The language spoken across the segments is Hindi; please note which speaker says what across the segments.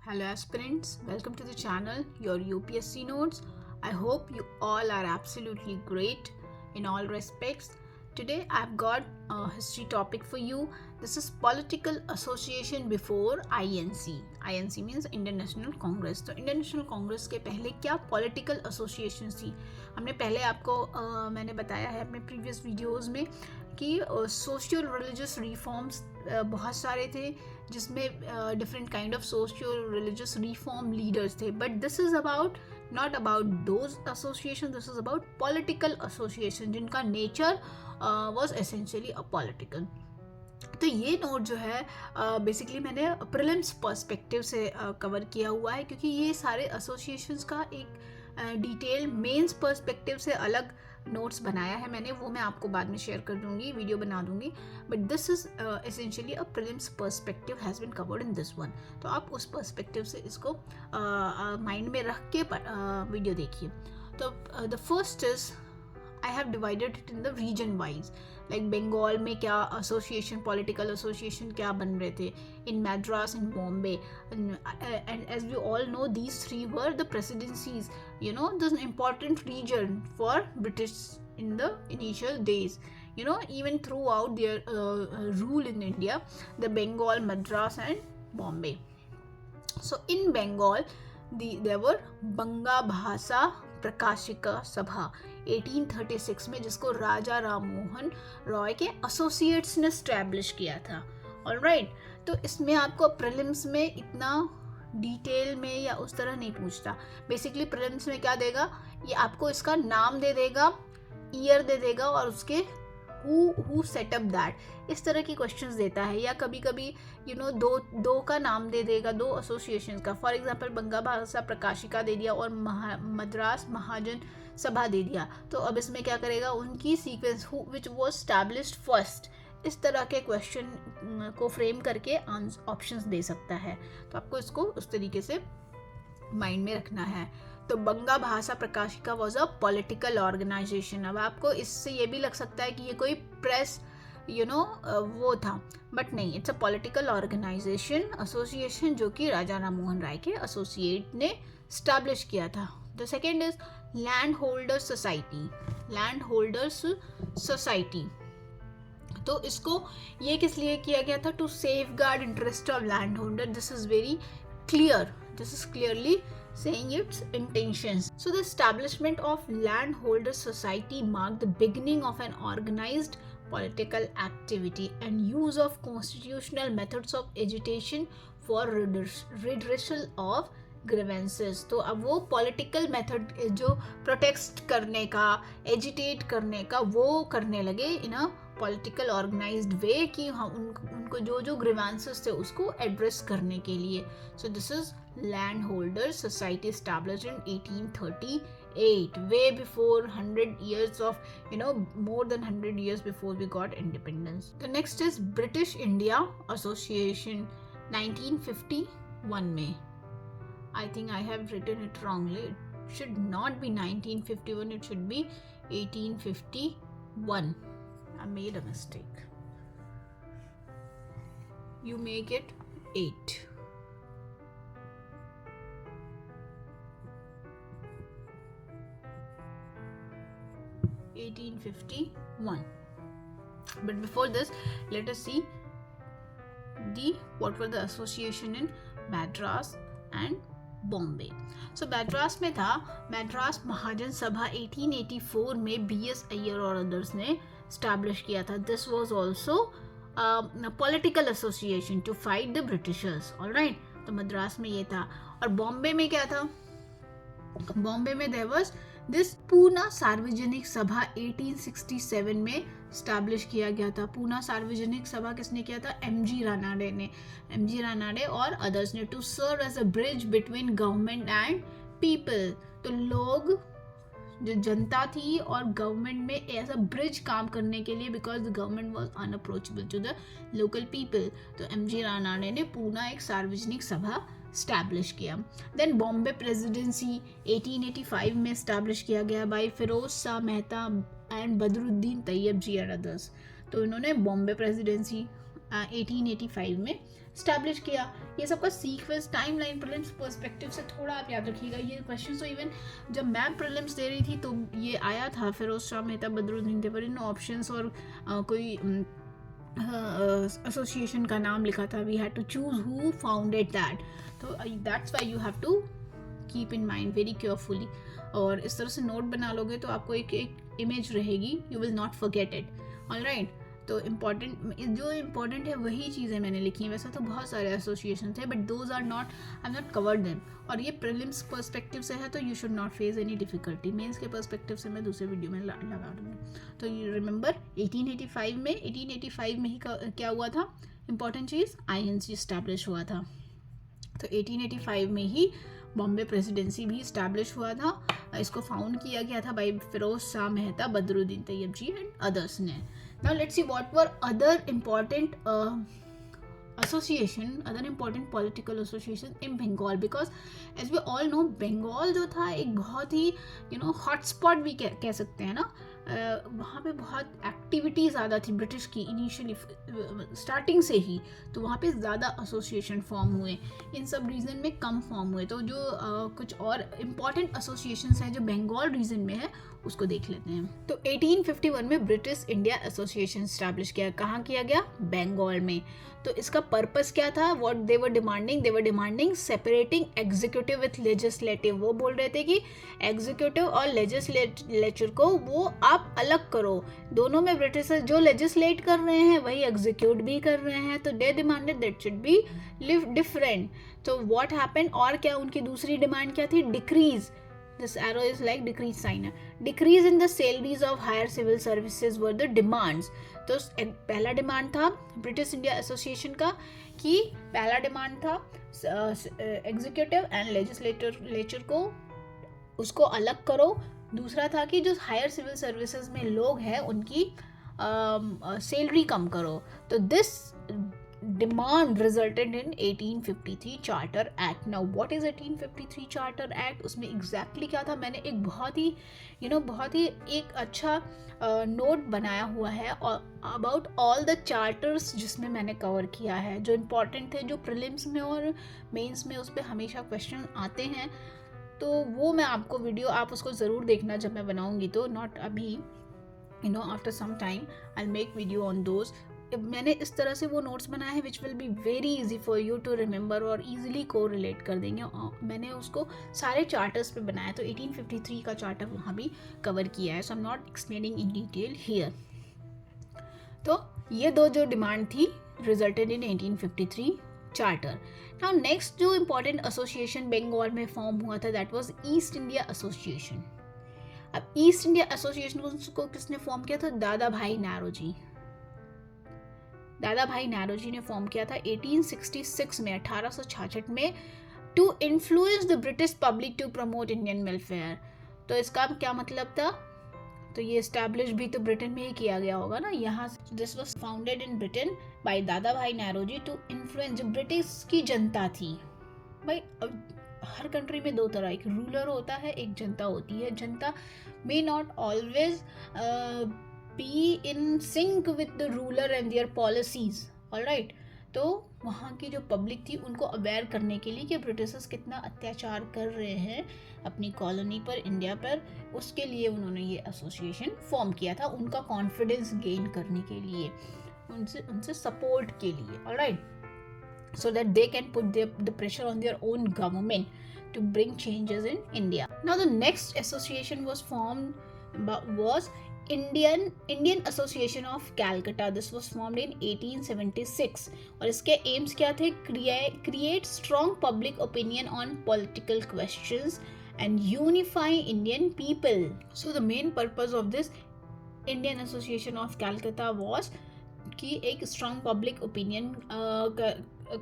Speaker 1: Hello aspirants, welcome to the channel, your UPSC notes. I hope you all are absolutely great in all respects. Today I've got a history topic for you. This is political association before INC. INC means Indian National Congress. तो Indian National Congress के पहले क्या political association थी? हमने पहले आपको मैंने बताया है अपने previous videos में कि सोशियो रिलीजियस रिफॉर्म्स बहुत सारे थे जिसमें different kind of socio religious reform leaders थे, but this is about not about those association, this is about political association जिनका nature was essentially a political. तो ये नोट जो है बेसिकली मैंने प्रीलिम्स पर्सपेक्टिव से कवर किया हुआ है, क्योंकि ये सारे एसोसिएशंस का एक डिटेल मेंस पर्सपेक्टिव से अलग नोट्स बनाया है मैंने, वो मैं आपको बाद में शेयर कर दूंगी, वीडियो बना दूंगी. But this is essentially a prelims perspective has been covered in this one. तो आप उस पर्सपेक्टिव से इसको माइंड में रख के वीडियो देखिए. तो the first is I have divided it in the region wise. Like Bengal में क्या association, political association क्या बन रहे थे, in Madras and Bombay, and as we all know these three were the presidencies, you know, the important region for British in the initial days, you know, even throughout their rule in India, the Bengal, Madras and Bombay. So in Bengal there were बंगा भाषा प्रकाशिका सभा 1836 में, जिसको राजा राममोहन रॉय के एसोसिएट्स ने स्टैब्लिश किया था. ऑलराइट, तो इसमें आपको प्रीलिम्स में इतना डिटेल में या उस तरह नहीं पूछता. बेसिकली प्रीलिम्स में क्या देगा, ये आपको इसका नाम दे देगा, ईयर दे देगा और उसके who set up that, इस तरह की क्वेश्चंस देता है. या कभी कभी दो का नाम दे देगा, दो एसोसिएशंस का. फॉर एग्जांपल बंगा भाषा प्रकाशिका दे दिया और मद्रास महाजन सभा दे दिया. तो अब इसमें क्या करेगा, उनकी sequence which was established first, इस तरह के क्वेश्चन को फ्रेम करके ऑप्शंस दे सकता है. तो आपको इसको उस तरीके से माइंड में रखना है. तो बंगा भाषा प्रकाशिका वॉज अ पॉलिटिकल ऑर्गेनाइजेशन. अब आपको इससे ये भी लग सकता है कि ये कोई प्रेस वो था, बट नहीं, it's a political organisation association जो कि राजा राममोहन राय के एसोसिएट ने स्टैब्लिश किया था. The second is land holders society. Land holders society, तो इसको ये किस लिए किया गया था, to safeguard interest of land holder. This is very clear, this is clearly saying its intentions. So the establishment of landholder society marked the beginning of an organized political activity and use of constitutional methods of agitation for redressal of grievances. तो अब वो पॉलिटिकल मेथड जो प्रोटेस्ट करने का, एजिटेट करने का, वो करने लगे इन अ पॉलिटिकल ऑर्गेनाइज्ड वे कि हम उनको जो ग्रीवेंसेस थे उसको एड्रेस करने के लिए. So this is land holder society established in 1838, way before 100 years of, more than 100 years before we got independence. The next is British India Association 1951 में. I think I have written it wrongly. It should not be 1951, it should be 1851. I made a mistake. You make it 8. But before this, let us see what were the association in Madras and Bombay. सो मैड्रास में था मैड्रास महाजन सभा 1884 में BS अय्यर और अदर्स ने स्टैब्लिश किया था. This was also political association to fight the Britishers. Alright, तो मद्रास में ये था. और बॉम्बे में क्या था, बॉम्बे में देयर वाज दिस पूना सार्वजनिक सभा 1867 में स्टैब्लिश किया गया था. पूना सार्वजनिक सभा किसने किया था, MG रानाडे और अदर्स ने, to serve as a bridge between government and people. तो लोग जो जनता थी और गवर्नमेंट में एज अ ब्रिज काम करने के लिए, because the government was unapproachable to the local people. तो MG रानाडे ने पूना एक सार्वजनिक सभा स्टैब्लिश किया. देन बॉम्बे प्रेसिडेंसी 1885 में स्टैब्लिश किया गया by Firoz Shah Mehta and Badruddin Tyab ji and others. तो इन्होंने बॉम्बे प्रेसिडेंसी 1885 में स्टैब्लिश किया। ये सबका सीक्वेंस टाइमलाइन प्रीलिम्स पर्सपेक्टिव से थोड़ा आप याद रखिएगा। ये क्वेश्चन तो इवन जब मैं प्रीलिम्स दे रही थी तो ये आया था, फिरोज शाह मेहता बदरुद्दीन, थे पर इन ऑप्शंस और कोई एसोसिएशन का नाम लिखा था, we had to choose who founded that. तो that's why you have to keep in mind very carefully, और इस तरह से नोट बना लोगे तो आपको एक इमेज रहेगी, you will not forget it. Alright, तो जो इम्पोर्टेंट है वही चीज़ें मैंने लिखी हैं। वैसे तो बहुत सारे एसोसिएशन थे but those are not, I am not covered them. और ये प्रीलिम्स पर्सपेक्टिव से है तो you should not face any difficulty. Mains के पर्सपेक्टिव से मैं दूसरे वीडियो में लगा दूँगी। तो यू रिमेंबर 1885 में ही क्या हुआ था, इंपॉर्टेंट चीज़, INC इस्टेब्लिश हुआ था। तो 1885 में ही बॉम्बे प्रेसिडेंसी भी इस्टेब्लिश हुआ था। इसको फाउंड किया गया था by Firoz Shah Mehta, Badruddin Tyab ji and others ने। Now let's see what were other important important political associations in Bengal, because as we all know Bengal जो था एक बहुत ही hotspot भी कह सकते हैं ना। वहाँ पे बहुत एक्टिविटी ज़्यादा थी ब्रिटिश की इनिशियली स्टार्टिंग से ही, तो वहाँ पे ज़्यादा एसोसिएशन फॉर्म हुए, इन सब रीजन में कम फॉर्म हुए। तो जो कुछ और इम्पॉर्टेंट एसोसिएशंस हैं जो बंगाल रीजन में है उसको देख लेते हैं। तो 1851 में ब्रिटिश इंडिया एसोसिएशन स्टैब्लिश किया। कहाँ किया गया, बंगाल में। तो इसका पर्पस क्या था, what they were demanding separating executive with legislative. वो बोल रहे थे कि एग्जीक्यूटिव और लेजिस्लेचर को वो आप अलग करो। दोनों में ब्रिटिशर्स जो लेजिस्लेट कर रहे हैं वही एग्जीक्यूट भी कर रहे हैं, तो they demanded that should be different. तो व्हाट हैपेंड, और क्या उनकी दूसरी डिमांड क्या थी, decrease, this arrow is like decrease sign, decrease in the salaries of higher civil services were the demands। तो पहला डिमांड था ब्रिटिश इंडिया एसोसिएशन का कि पहला डिमांड था एग्जीक्यूटिव एंड लेजिस्लेचर को उसको अलग करो। दूसरा था कि जो हायर सिविल सर्विसेज में लोग हैं उनकी सैलरी कम करो। तो this demand resulted in 1853 Charter Act। Now what is 1853 Charter Act? उसमें exactly क्या था, मैंने एक बहुत ही एक अच्छा नोट बनाया हुआ है अबाउट ऑल द चार्टर्स जिसमें मैंने कवर किया है, जो इम्पोर्टेंट थे, जो प्रीलिम्स में और मेंस में उस पर हमेशा क्वेश्चन आते हैं। तो वो मैं आपको वीडियो, आप उसको ज़रूर देखना जब मैं बनाऊंगी, तो नॉट अभी, after some time I will make video on those. मैंने इस तरह से वो नोट्स बनाए हैं which will be very easy for you to remember और ईजिली को रिलेट कर देंगे। मैंने उसको सारे चार्टर्स पे बनाया, तो 1853 का चार्टर वहाँ भी कवर किया है, so I am not explaining in detail here. तो ये दो जो डिमांड थी resulted in 1853 charter. Now next जो इम्पोर्टेंट एसोसिएशन बंगाल में फॉर्म हुआ था that was East India association. अब ईस्ट इंडिया एसोसिएशन को किसने फॉर्म किया था, दादा भाई नारोजी ने फॉर्म किया था 1866 में, 1866 में, to influence the British public to promote Indian welfare. तो इसका क्या मतलब था, तो ये एस्टैब्लिश भी तो ब्रिटेन में ही किया गया होगा ना। यहाँ this was founded in Britain by Dadabhai Naoroji to influence, जो ब्रिटिश की जनता थी। भाई हर कंट्री में दो तरह, एक रूलर होता है, एक जनता होती है। जनता may not always be in sync with the ruler and their policies, alright। तो वहाँ की जो पब्लिक थी उनको अवेयर करने के लिए कि ब्रिटिशर्स कितना अत्याचार कर रहे हैं अपनी कॉलोनी पर, इंडिया पर, उसके लिए उन्होंने ये एसोसिएशन फॉर्म किया था, उनका कॉन्फिडेंस गेन करने के लिए, उनसे सपोर्ट के लिए, alright, so that they can put the pressure on their own government to bring changes in India। Now the next association was formed was Indian Association of Calcutta। This was formed in 1876 और इसके एम्स क्या थे, create strong public opinion on political questions and unify Indian people। So the main purpose of this Indian Association of Calcutta was कि एक strong public opinion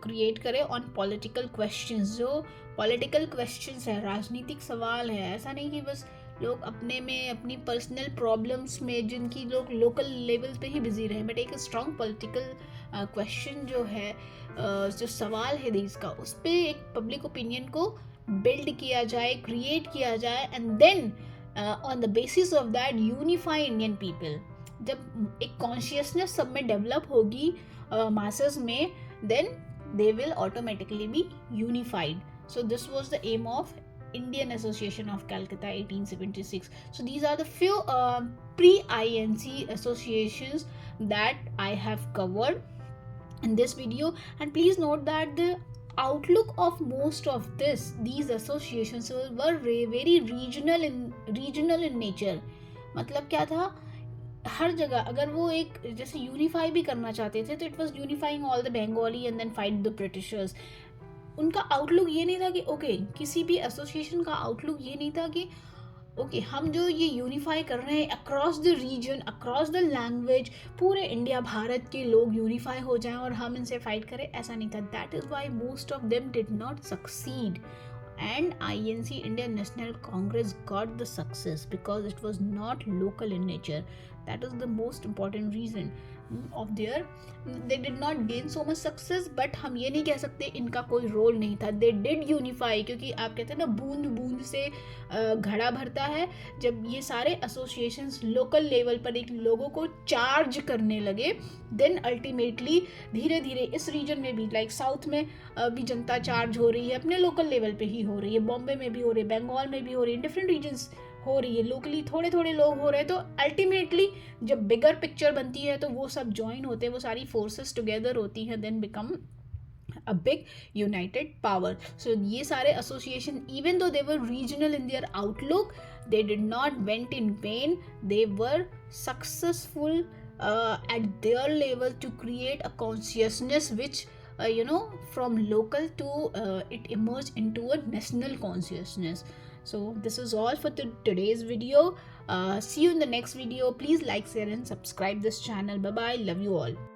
Speaker 1: क्रिएट करे ऑन पॉलिटिकल क्वेश्चंस। जो पॉलिटिकल क्वेश्चंस है, राजनीतिक सवाल है, ऐसा नहीं कि बस लोग अपने में अपनी पर्सनल प्रॉब्लम्स में जिनकी लोग लोकल लेवल पे ही बिजी रहे, बट एक स्ट्रॉन्ग पॉलिटिकल क्वेश्चन जो है, जो सवाल है देश का, उस पर एक पब्लिक ओपिनियन को बिल्ड किया जाए, क्रिएट किया जाए, and then on the basis of that unify Indian people. जब एक कॉन्शियसनेस सब में डेवलप होगी मासेस में, then they will automatically be unified. So this was the aim of Indian Association of Calcutta 1876. So these are the few pre-INC associations that I have covered in this video. And please note that the outlook of most of these associations were very regional in nature. मतलब क्या था, हर जगह अगर वो एक जैसे यूनिफाई भी करना चाहते थे तो it was unifying all the Bengali and then fight the Britishers. उनका आउटलुक ये नहीं था कि ओके किसी भी एसोसिएशन का आउटलुक ये नहीं था कि ओके हम जो ये यूनिफाई कर रहे हैं across the region, across the language, पूरे इंडिया भारत के लोग यूनिफाई हो जाएं और हम इनसे फाइट करें, ऐसा नहीं था. That is why most of them did not succeed and INC, Indian National Congress, got the success because it was not local in nature. That is the most important reason of their, they did not gain so much success. but हम ये नहीं कह सकते इनका कोई रोल नहीं था. they did unify, क्योंकि आप कहते हैं ना बूंद बूंद से घड़ा भरता है. जब ये सारे एसोसिएशंस लोकल लेवल पर एक लोगों को चार्ज करने लगे, देन अल्टीमेटली धीरे धीरे इस रीजन में भी, लाइक साउथ में भी जनता चार्ज हो रही है, अपने लोकल लेवल पे ही हो रही है, बॉम्बे में भी हो रही है, बंगाल में भी हो रही है, डिफरेंट रीजन्स हो रही है, लोकली थोड़े थोड़े लोग हो रहे हैं. तो अल्टीमेटली जब बिगर पिक्चर बनती है तो वो सब ज्वाइन होते हैं, वो सारी फोर्सेस टुगेदर होती हैं, then become a big united power. So ये सारे association, even though they were regional in their outlook, they did not went in vain. They were successful at their level to create a consciousness which from local to it emerged into a national consciousness. So this is all for today's video. See you in the next video. Please like, share and subscribe this channel. Bye bye. Love you all.